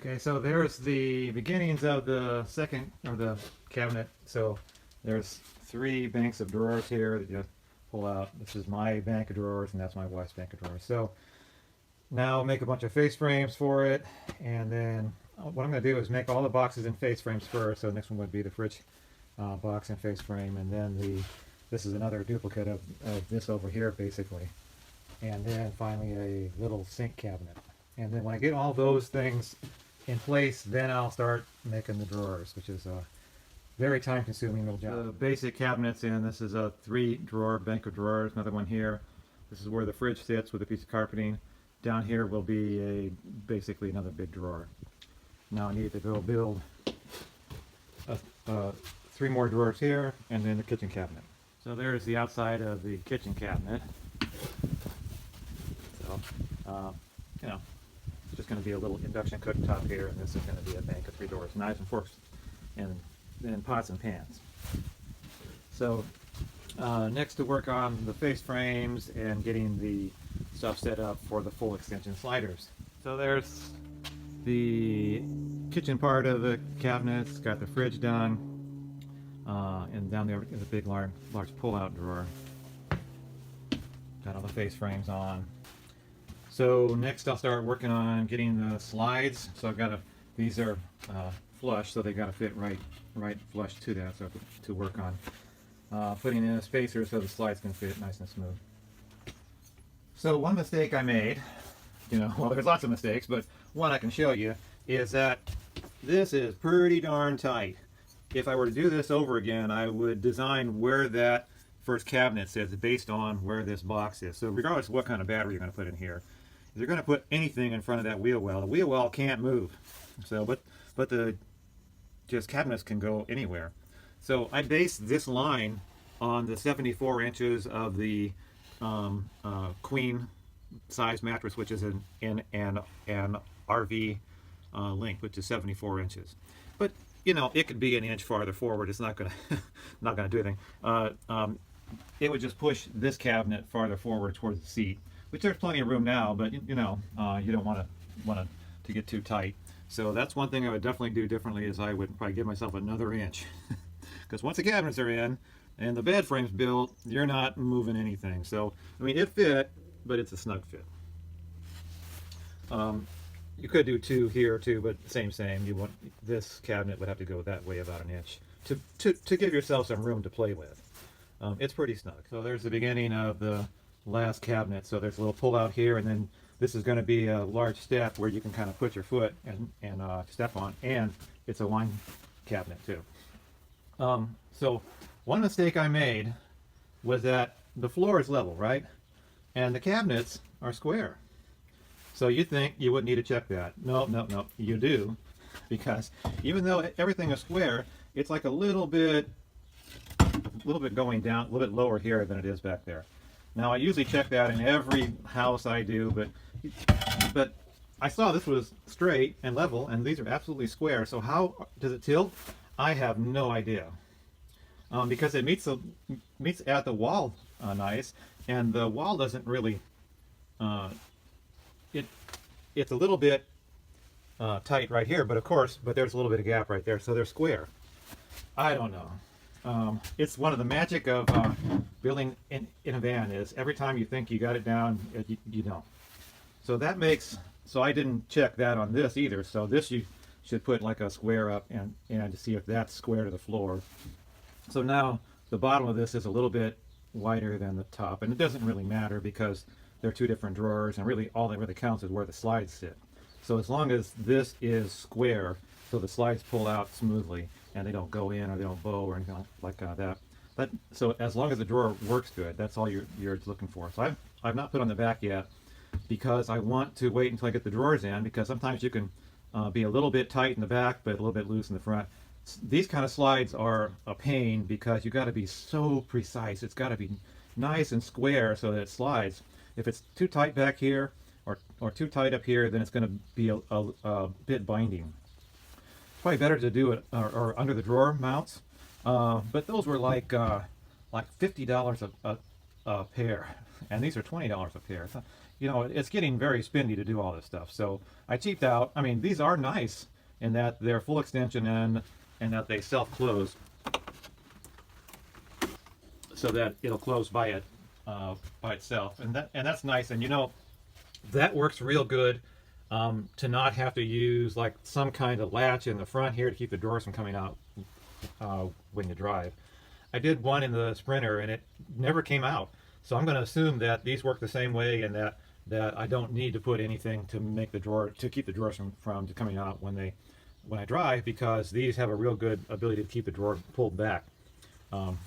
Okay, so there's the beginnings of the second, or the cabinet. So there's three banks of drawers here that you pull out. This is my bank of drawers, and that's my wife's bank of drawers. So now make a bunch of face frames for it, and then what I'm going to do is make all the boxes in face frames first. So the next one would be the fridge box and face frame, and then this is another duplicate of this over here, basically. And then finally a little sink cabinet. And then when I get all those things in place, then I'll start making the drawers, which is a very time-consuming little job. The basic cabinets in this is a 3-drawer bank of drawers. Another one here. This is where the fridge sits with a piece of carpeting. Down here will be basically another big drawer. Now I need to go build 3 more drawers here, and then the kitchen cabinet. So there's the outside of the kitchen cabinet. So, you know, it's just going to be a little induction cooktop here, and this is going to be a bank of 3 drawers, knives and forks, and then pots and pans. So next to work on the face frames and getting the stuff set up for the full extension sliders. So there's the kitchen part of the cabinets, got the fridge done, and down there is a big large pull-out drawer. Got all the face frames on. So next I'll start working on getting the slides. So I've got these are flush, so they got to fit right flush to that. So to work on putting in a spacer so the slides can fit nice and smooth. So one mistake I made, well, there's lots of mistakes, but one I can show you is that this is pretty darn tight. If I were to do this over again, I would design where that first cabinet sits based on where this box is. So regardless of what kind of battery you're going to put in here, if you're going to put anything in front of that wheel well, the wheel well can't move. So, but the just cabinets can go anywhere. So I based this line on the 74 inches of the queen size mattress, which is an RV length, which is 74 inches. But it could be an inch farther forward. It's not gonna not gonna do anything. It would just push this cabinet farther forward towards the seat, which there's plenty of room now, but you don't want to get too tight. So that's one thing I would definitely do differently, is I would probably give myself another inch, because once the cabinets are in and the bed frame's built, you're not moving anything. So I mean, it fit, but it's a snug fit. You could do 2 here too, but same. You want this cabinet would have to go that way about an inch to give yourself some room to play with. It's pretty snug. So there's the beginning of the last cabinet. So there's a little pull out here, and then this is going to be a large step where you can kind of put your foot and step on, and it's a wine cabinet too. So one mistake I made was that the floor is level, right? And the cabinets are square. So you think you wouldn't need to check that. No, you do, because even though everything is square, it's like a little bit going down, a little bit lower here than it is back there. Now I usually check that in every house I do, but I saw this was straight and level, and these are absolutely square. So how does it tilt? I have no idea. Because it meets at the wall nice, and the wall doesn't really. It's a little bit tight right here, but there's a little bit of gap right there, so they're square. I don't know. It's one of the magic of building in a van, is every time you think you got it down, you don't. So so I didn't check that on this either. So this you should put like a square up and to see if that's square to the floor. So now the bottom of this is a little bit wider than the top, and it doesn't really matter because they're 2 different drawers, and really all that really counts is where the slides sit. So as long as this is square, so the slides pull out smoothly and they don't go in or they don't bow or anything like that. So as long as the drawer works good, that's all you're looking for. So I've not put on the back yet, because I want to wait until I get the drawers in, because sometimes you can be a little bit tight in the back but a little bit loose in the front. These kind of slides are a pain because you got to be so precise. It's got to be nice and square so that it slides. If it's too tight back here or too tight up here, then it's going to be a bit binding. Probably better to do it or under the drawer mounts, but those were like $50 a pair, and these are $20 a pair. So you know, it's getting very spendy to do all this stuff. So I cheaped out. I mean, these are nice in that they're full extension and that they self-close, so that it'll close by itself, and that's nice. And you know, that works real good, to not have to use like some kind of latch in the front here to keep the drawers from coming out when you drive. I did one in the Sprinter and it never came out. So I'm going to assume that these work the same way, and that I don't need to put anything to make the drawer, to keep the drawers from coming out when I drive, because these have a real good ability to keep the drawer pulled back. I'll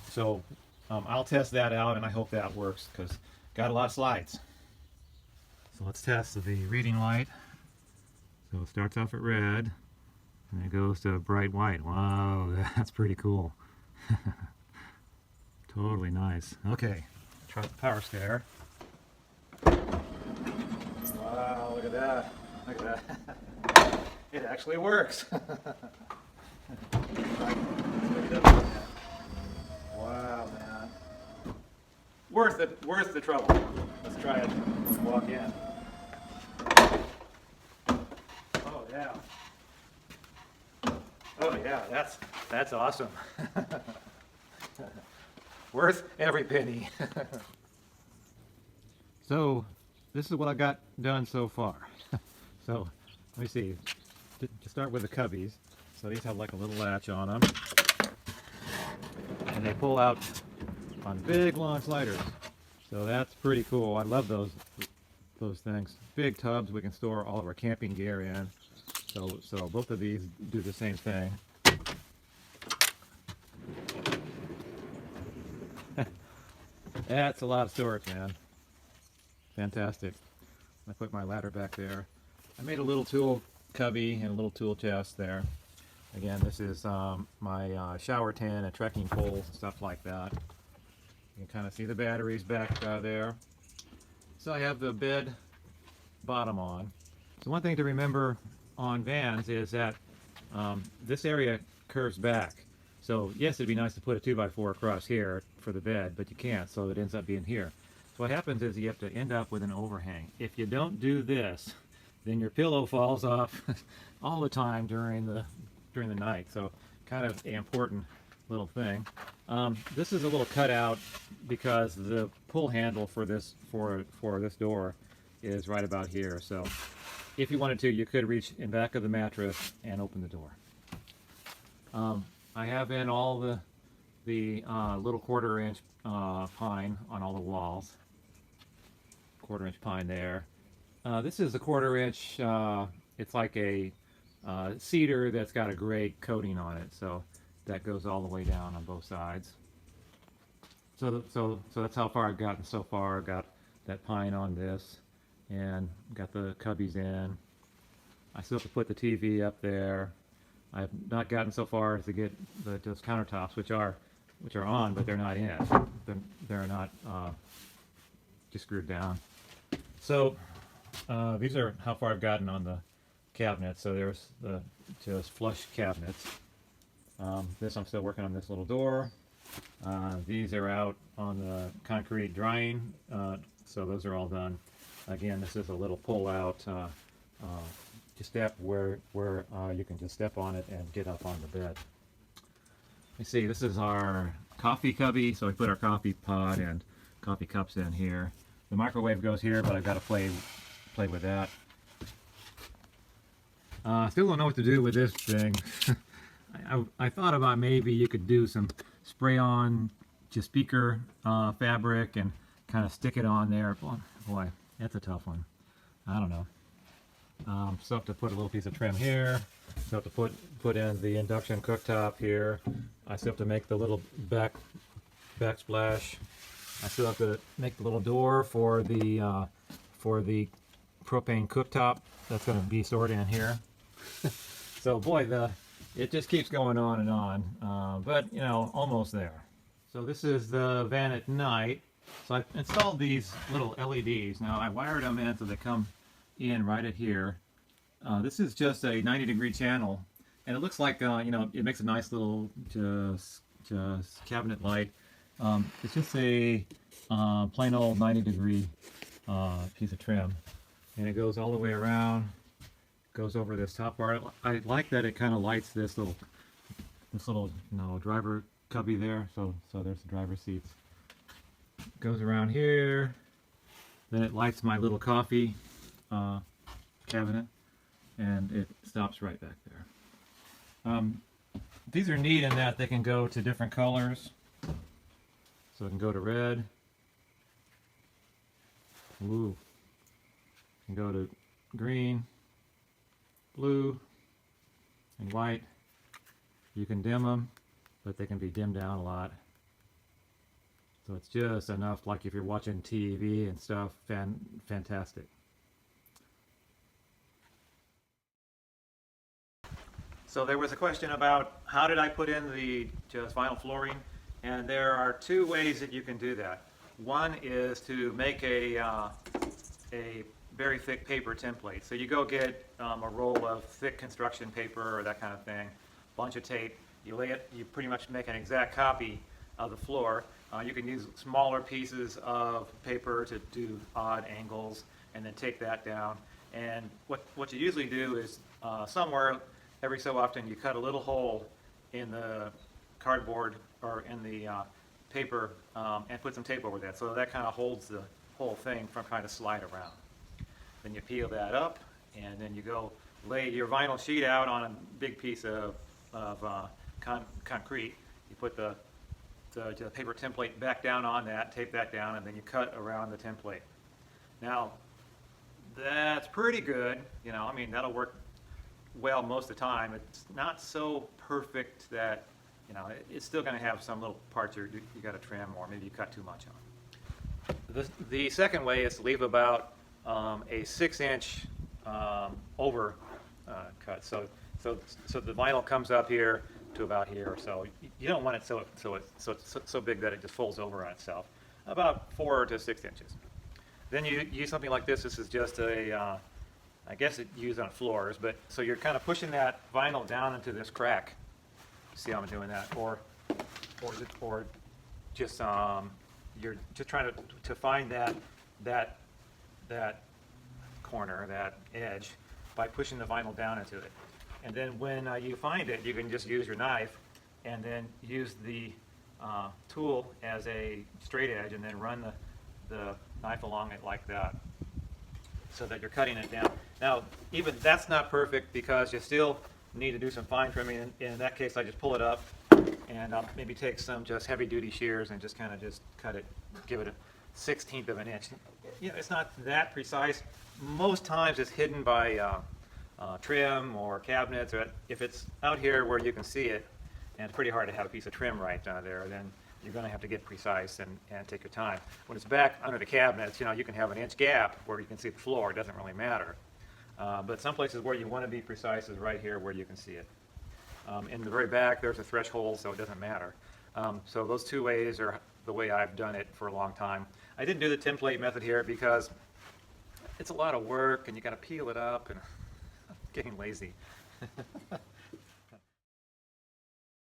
test that out, and I hope that works, because got a lot of slides. So let's test the reading light. So it starts off at red and it goes to bright white. Wow, that's pretty cool. Totally nice. Okay, try the power stair. Wow, look at that. Look at that. It actually works. Wow, man. Worth the trouble. Let's try it. Walk in. Oh yeah. Oh yeah, that's awesome. Worth every penny. So this is what I got done so far. So let me see. To start with the cubbies. So these have like a little latch on them, and they pull out on big long sliders. So that's pretty cool. I love those things. Big tubs we can store all of our camping gear in. So both of these do the same thing. That's a lot of storage, man. Fantastic. I put my ladder back there. I made a little tool cubby and a little tool chest there. Again, this is my shower tin and trekking poles and stuff like that. You can kind of see the batteries back there. So I have the bed bottom on. So one thing to remember on vans is that this area curves back. So yes, it'd be nice to put a 2x4 across here for the bed, but you can't, so it ends up being here. So what happens is you have to end up with an overhang. If you don't do this, then your pillow falls off all the time during the night. So kind of an important little thing. This is a little cutout because the pull handle for this door is right about here. So if you wanted to, you could reach in back of the mattress and open the door. I have in all the little 1/4 inch pine on all the walls. 1/4 inch pine there. This is a 1/4 inch. It's like a cedar that's got a gray coating on it, so that goes all the way down on both sides. So that's how far I've gotten so far. I've got that pine on this, and got the cubbies in. I still have to put the TV up there. I've not gotten so far as to get those countertops, which are on, but they're not in. They're not just screwed down. So these are how far I've gotten on the cabinets. So there's the just flush cabinets. This, I'm still working on this little door. These are out on the concrete drying, so those are all done. Again, this is a little pull out step where you can just step on it and get up on the bed. You see, this is our coffee cubby, so we put our coffee pot and coffee cups in here. The microwave goes here, but I've got to play with that. Still don't know what to do with this thing. I thought about maybe you could do some spray-on just speaker fabric and kind of stick it on there. Boy, that's a tough one. I don't know. Still have to put a little piece of trim here. Still have to put in the induction cooktop here. I still have to make the little backsplash. I still have to make the little door for the propane cooktop that's going to be stored in here. So boy, it just keeps going on and on, but you know, almost there. So this is the van at night. So I installed these little LEDs. Now I wired them in so they come in right at here. This is just a 90-degree channel, and it looks like you know, it makes a nice little just cabinet light. It's just a plain old 90-degree piece of trim, and it goes all the way around, goes over this top part. I like that it kind of lights this little driver cubby there. So there's the driver seats. Goes around here. Then it lights my little coffee cabinet, and it stops right back there. These are neat in that they can go to different colors. So it can go to red. Ooh. Can go to green, blue, and white. You can dim them, but they can be dimmed down a lot. So it's just enough, like if you're watching TV and stuff, fantastic. So there was a question about how did I put in the just vinyl flooring, and there are two ways that you can do that. One is to make a very thick paper template. So you go get a roll of thick construction paper or that kind of thing, bunch of tape. You lay it. You pretty much make an exact copy of the floor. You can use smaller pieces of paper to do odd angles, and then take that down. And what you usually do is somewhere every so often you cut a little hole in the cardboard or in the paper and put some tape over that, so that kind of holds the whole thing from trying to slide around. Then you peel that up, and then you go lay your vinyl sheet out on a big piece of concrete. You put the paper template back down on that, tape that down, and then you cut around the template. Now, that's pretty good. You know, I mean, that'll work well most of the time. It's not so perfect that, you know, it's still going to have some little parts you got to trim, or maybe you cut too much on. The second way is to leave about a 6-inch over cut. So the vinyl comes up here to about here or so. You don't want it so it's so big that it just folds over on itself. About 4 to 6 inches. Then you use something like this. This is just a, I guess it's used on floors, but so you're kind of pushing that vinyl down into this crack. See how I'm doing that, or just you're just trying to find that corner, that edge, by pushing the vinyl down into it. And then when you find it, you can just use your knife and then use the tool as a straight edge, and then run the knife along it like that, so that you're cutting it down. Now, even that's not perfect because you still need to do some fine trimming. In that case, I just pull it up, and I'll maybe take some just heavy-duty shears and just kind of just cut it, give it a 1/16 of an inch. You know, it's not that precise. Most times it's hidden by trim or cabinets, or if it's out here where you can see it, and it's pretty hard to have a piece of trim right there, then you're going to have to get precise and take your time. When it's back under the cabinets, you know, you can have an inch gap where you can see the floor. It doesn't really matter. But some places where you want to be precise is right here where you can see it. In the very back, there's a threshold, so it doesn't matter. So those two ways are the way I've done it for a long time. I didn't do the template method here because it's a lot of work, and you got to peel it up, and I'm getting lazy.